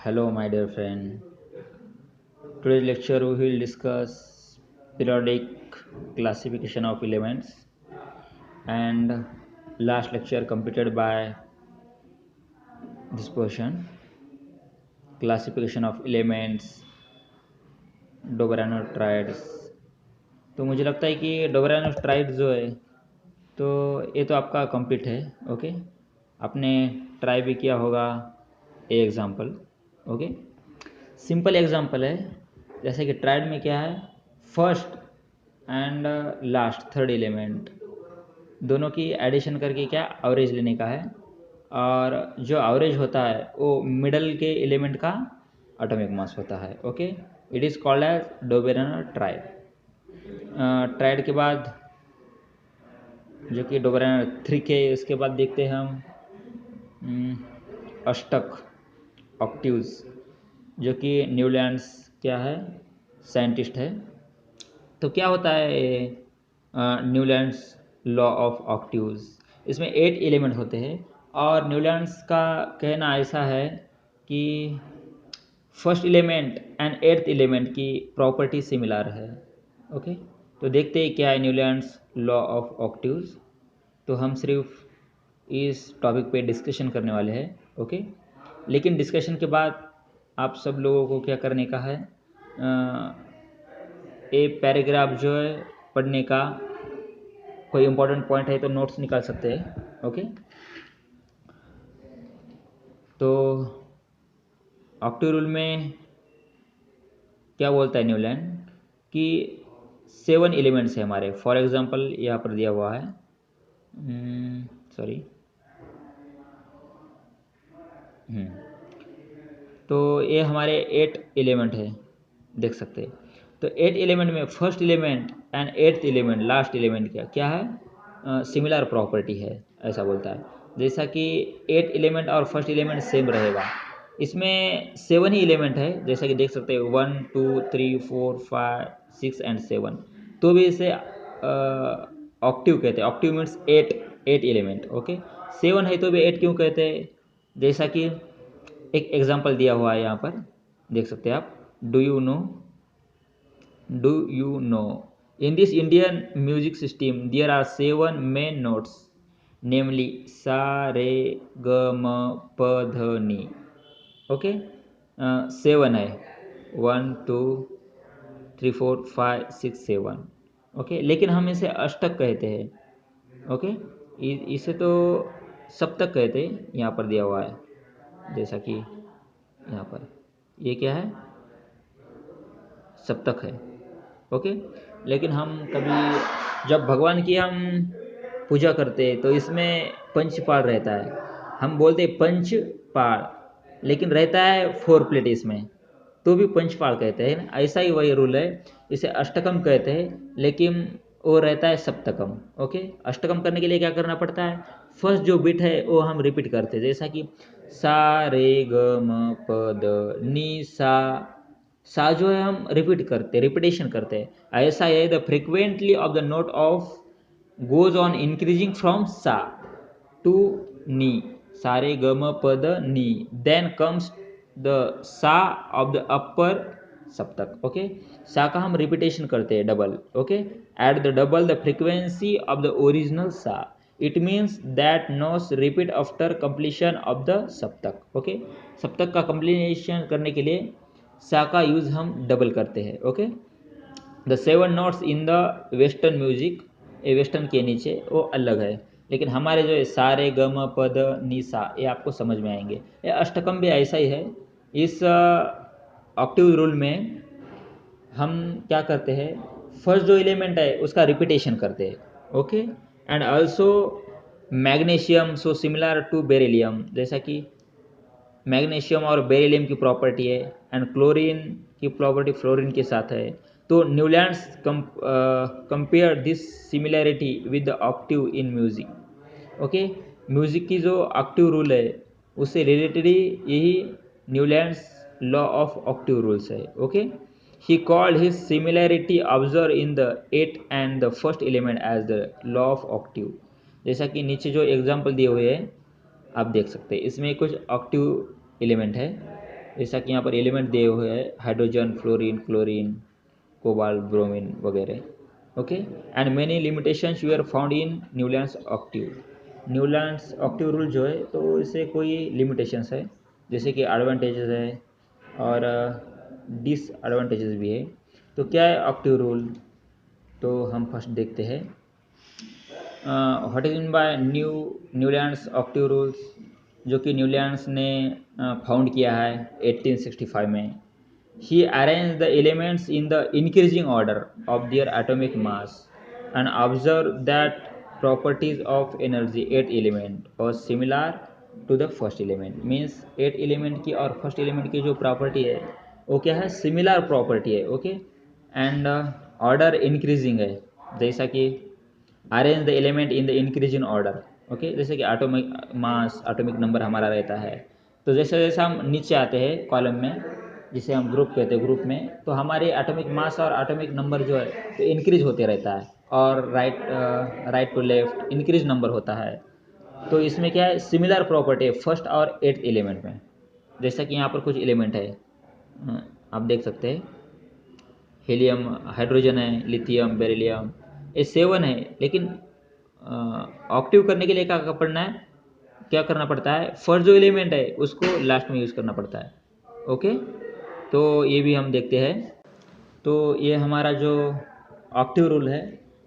Hello, my dear friend. Today's lecture we will discuss periodic classification of elements, and last lecture completed by this portion, classification of elements, डोबरानोट्राइड्स। तो मुझे लगता है कि डोबरानोट्राइड्स जो है तो ये तो आपका कंप्लीट है। ओके, आपने ट्राई भी किया होगा a example. Okay, simple example है। जैसे कि ट्राइड में क्या है, first and last third element दोनों की एडिशन करके क्या एवरेज लेने का है, और जो एवरेज होता है वो मिडल के एलिमेंट का एटॉमिक मास होता है। Okay, it is called as Dobereiner triad. Triad के बाद जो कि डोबेरनर 3 के, इसके बाद देखते हैं हम अष्टक ऑक्टिव्स, जो कि न्यूलैंड्स क्या है, साइंटिस्ट है। तो क्या होता है न्यूलैंड्स लॉ ऑफ ऑक्टिव्स, इसमें 8 एलिमेंट होते हैं, और न्यूलैंड्स का कहना ऐसा है कि first element and 8th element की प्रॉपर्टी सिमिलर है। ओके, तो देखते हैं क्या है न्यूलैंड्स लॉ ऑफ ऑक्टिव्स। तो हम सिर्फ इस टॉपिक पे डिस्कशन करने वाले हैं। ओके, लेकिन डिस्कशन के बाद आप सब लोगों को क्या करने का है, एक पैराग्राफ जो है पढ़ने का, कोई इंपॉर्टेंट पॉइंट है तो नोट्स निकाल सकते हैं। ओके, तो ऑक्टिव रूल में क्या बोलता है न्यूलैंड कि 7 एलिमेंट्स है हमारे। फॉर एग्जांपल यहाँ पर दिया हुआ है, सॉरी, तो ये हमारे 8 एलिमेंट है, देख सकते हैं। तो 8 एलिमेंट में first element and 8th element last element क्या है, सिमिलर प्रॉपर्टी है, ऐसा बोलता है। जैसा कि 8 एलिमेंट और फर्स्ट एलिमेंट सेम रहेगा, इसमें 7 ही एलिमेंट है, जैसा कि देख सकते हैं 1 2 3 4 5 6 एंड 7। तो भी इसे ऑक्टिव कहते हैं। Octave means 8 element. ओके, 7 है तो भी 8 क्यों कहते हैं, जैसा कि एक एग्जांपल दिया हुआ है यहाँ पर, देख सकते हैं आप। Do you know in this Indian music system there are 7 main notes, namely sa re ग म प ध नी। ओके, 7 है, 1 2 3 4 5 6 7। ओके, लेकिन हम इसे अष्टक कहते हैं। ओके, इसे तो सप्तक कहते हैं, यहाँ पर दिया हुआ है, जैसा कि यहाँ पर ये क्या है, सप्तक है। ओके, लेकिन हम कभी जब भगवान की हम पूजा करते हैं तो इसमें पंचपाल रहता है, हम बोलते हैं पंचपाल, लेकिन रहता है 4 प्लेट इसमें, तो भी पंचपाल कहते हैं ना। ऐसा ही वही रूल है, इसे अष्टकम कहते हैं, लेकिन वो रहता है सप्तकम। ओके, अष्टकम करने के लिए क्या करना पड़ता है, फर्स्ट जो बिट है वो हम रिपीट करते हैं, जैसा कि सा रे ग म प द नी सा। सा जो है हम रिपीट करते, रिपीटेशन करते हैं। ऐसा है the frequently of the note of goes on increasing from sa to ni, सारे ga ma pa dha ni, then comes the sa of the upper saptak. Okay, sa का हम रिपीटेशन करते हैं double. Okay, at the double the frequency of the original sa, it means that notes repeat after completion of the saptak. Okay, saptak का completion करने के लिए सा का यूज हम डबल करते हैं। Okay, the 7 notes in the western music, ये वेस्टर्न के नीचे वो अलग है, लेकिन हमारे जो है सारे गम पद नी सा, ये आपको समझ में आएंगे। ये अष्टकम भी ऐसा ही है। इस ऑक्टिव रूल में हम क्या करते हैं, फर्स्ट जो एलिमेंट है उसका रिपीटेशन करते हैं। Okay, and also magnesium so similar to beryllium, जैसा कि मैग्नीशियम और बेरिलियम की प्रॉपर्टी है, एंड क्लोरीन की प्रॉपर्टी फ्लोरीन के साथ है। तो Newlands compare this similarity with the octave in music. Okay, music की जो ऑक्टिव रूल है उससे रिलेटेड ही यही Newlands law of octave rules है। Okay, he called his similarity observed in the 8th and the first element as the law of octave। जैसा कि नीचे जो एग्जाम्पल दिए हुए हैं आप देख सकते हैं, इसमें कुछ ऑक्टिव एलिमेंट है। जैसा कि यहाँ पर एलिमेंट दिए हुए हैं, hydrogen, fluorine, chlorine, cobalt, bromine वगैरह। Okay, and many limitations were found in Newlands octave. Newlands octave rule जो है तो इससे कोई लिमिटेशंस है, जैसे कि एडवांटेजेस है और डिसएडवांटेजेस भी है। तो क्या है ऑक्टिव रूल, तो हम फर्स्ट देखते हैं what is mean by Newlands octave rules, जो कि न्यूलैंड्स ने फाउंड किया है 1865 में। He arrange the elements in the increasing order of their atomic mass and observe that properties of energy 8 element are similar to the first element. Means 8 element की और first element की जो property है वो क्या है, सिमिलर प्रॉपर्टी है। Okay, and order increasing है, जैसा कि arrange the element in the increasing order. Okay, जैसे कि एटॉमिक मास, एटॉमिक नंबर हमारा रहता है, तो जैसे जैसे हम नीचे आते हैं कॉलम में, जिसे हम ग्रुप कहते हैं, ग्रुप में तो हमारे एटॉमिक मास और एटॉमिक नंबर जो है तो इंक्रीज होते रहता है, और right to left increase number होता है। तो इसमें क्या है, सिमिलर प्रॉपर्टी है फर्स्ट और 8th एलिमेंट में। जैसा कि यहाँ पर कुछ एलिमेंट है, आप देख सकते हैं, हीलियम, हाइड्रोजन है, लिथियम, बेरिलियम, ये 7 है। लेकिन ऑक्टिव करने के लिए क्या करना पड़ता है, फर्स्ट जो एलिमेंट है उसको लास्ट में यूज़ करना पड़ता है। ओके, तो ये भी हम देखते हैं। तो ये हमारा जो ऑक्टिव रूल है,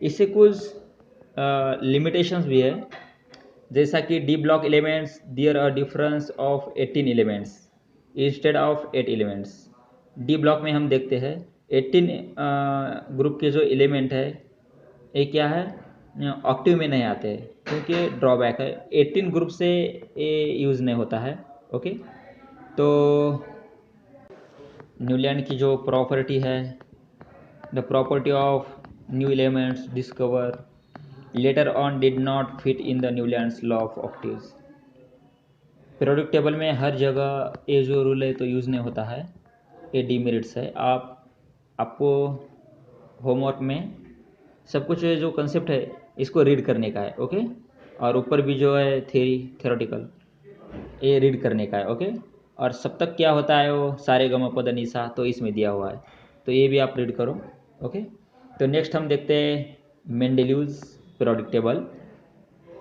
इससे कुछ लिमिटेशंस भी है, जैसा कि D block elements there are difference of 18 elements instead of 8 elements. D block में हम देखते हैं 18 ग्रुप के जो एलिमेंट है ये क्या है, ऑक्टिव में नहीं आते, क्योंकि ड्रॉबैक है, 18 ग्रुप से ये यूज़ नहीं होता है। ओके, तो न्यूलैंड की जो प्रॉपर्टी है, the property of new elements discover later on did not fit in the Newlands law of octaves. Periodic table में हर जगह ये जो रूल है तो यूज़ नहीं होता है, ये डीमेरिट्स है। आपको होमवर्क में सब कुछ जो कंसेप्ट है इसको रीड करने का है। ओके, और ऊपर भी जो है थ्योरेटिकल ये रीड करने का है। ओके, और सब तक क्या होता है वो सारे गम पद निशा तो इसमें दिया हुआ है, तो ये भी आप रीड करो। ओके, तो नेक्स्ट हम देखते हैं मेंडेलीव्स पीरियोडिक टेबल।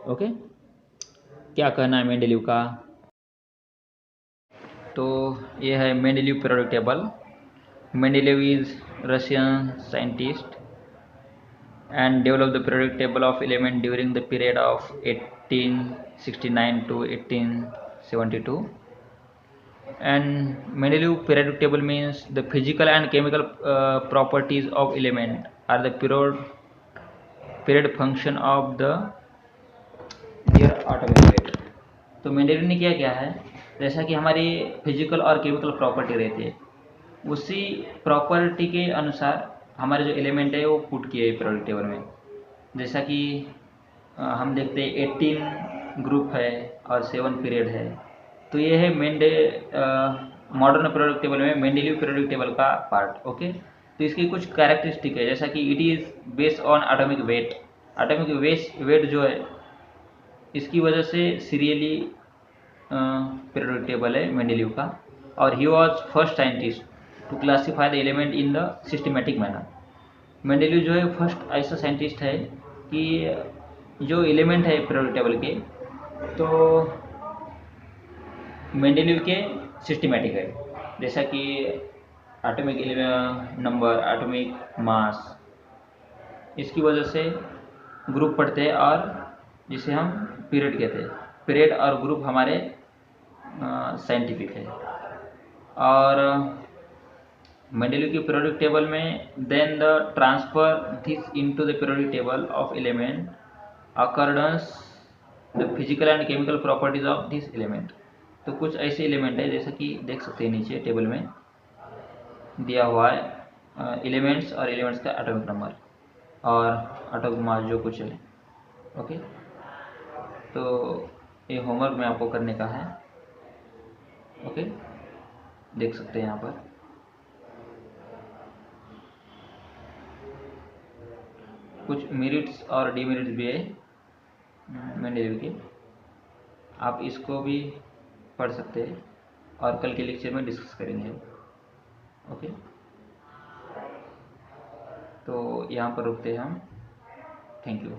ओके, क्या कहना है मेंडेलीव का, तो ये है Mendeleev periodic table. Mendeleev is Russian scientist and developed the periodic table of element during the period of 1869 to 1872. And Mendeleev periodic table means the physical and chemical properties of element are the period function of the their atomic weight. तो Mendeleev ने क्या किया है, जैसा कि हमारी physical और chemical property रहती है, उसी प्रॉपर्टी के अनुसार हमारे जो एलिमेंट है वो पुट किए पीरियोडिक टेबल में। जैसा कि हम देखते हैं 18 ग्रुप है और 7 पीरियड है, तो ये है मॉडर्न पीरियोडिक टेबल में मेंडेलीव पीरियोडिक टेबल का पार्ट। ओके, तो इसकी कुछ कैरेक्टरिस्टिक है, जैसा कि it is based on atomic weight. Atomic weight जो है इसकी वजह से सीरियली पीरियोडिक टेबल है मेंडेलीव का। और he was first scientist to classify the element in the systematic manner. Mendeleev जो है फर्स्ट ऐसा साइंटिस्ट है कि जो एलिमेंट है पीरियोडिक टेबल के, तो मेंडेलीव के सिस्टमेटिक है, जैसा कि एटॉमिक नंबर, एटॉमिक मास, इसकी वजह से ग्रुप पढ़ते हैं और जिसे हम पीरियड कहते हैं। पीरियड और ग्रुप हमारे साइंटिफिक है। और मेंडेलीव की पीरियोडिक टेबल में then the transfer this into the periodic table of element accordance the physical and chemical properties of this element. तो कुछ ऐसे एलिमेंट है, जैसे कि देख सकते हैं नीचे टेबल में दिया हुआ है एलिमेंट्स और एलिमेंट्स का एटॉमिक नंबर और एटॉमिक मास जो कुछ है। ओके, तो ये होमवर्क में आपको करने का है। ओके, देख सकते हैं यहाँ पर कुछ मेरिट्स और डीमेरिट्स भी है मेंडेलीव के, आप इसको भी पढ़ सकते हैं और कल के लेक्चर में डिस्कस करेंगे हम। ओके, तो यहाँ पर रुकते हैं हम। Thank you.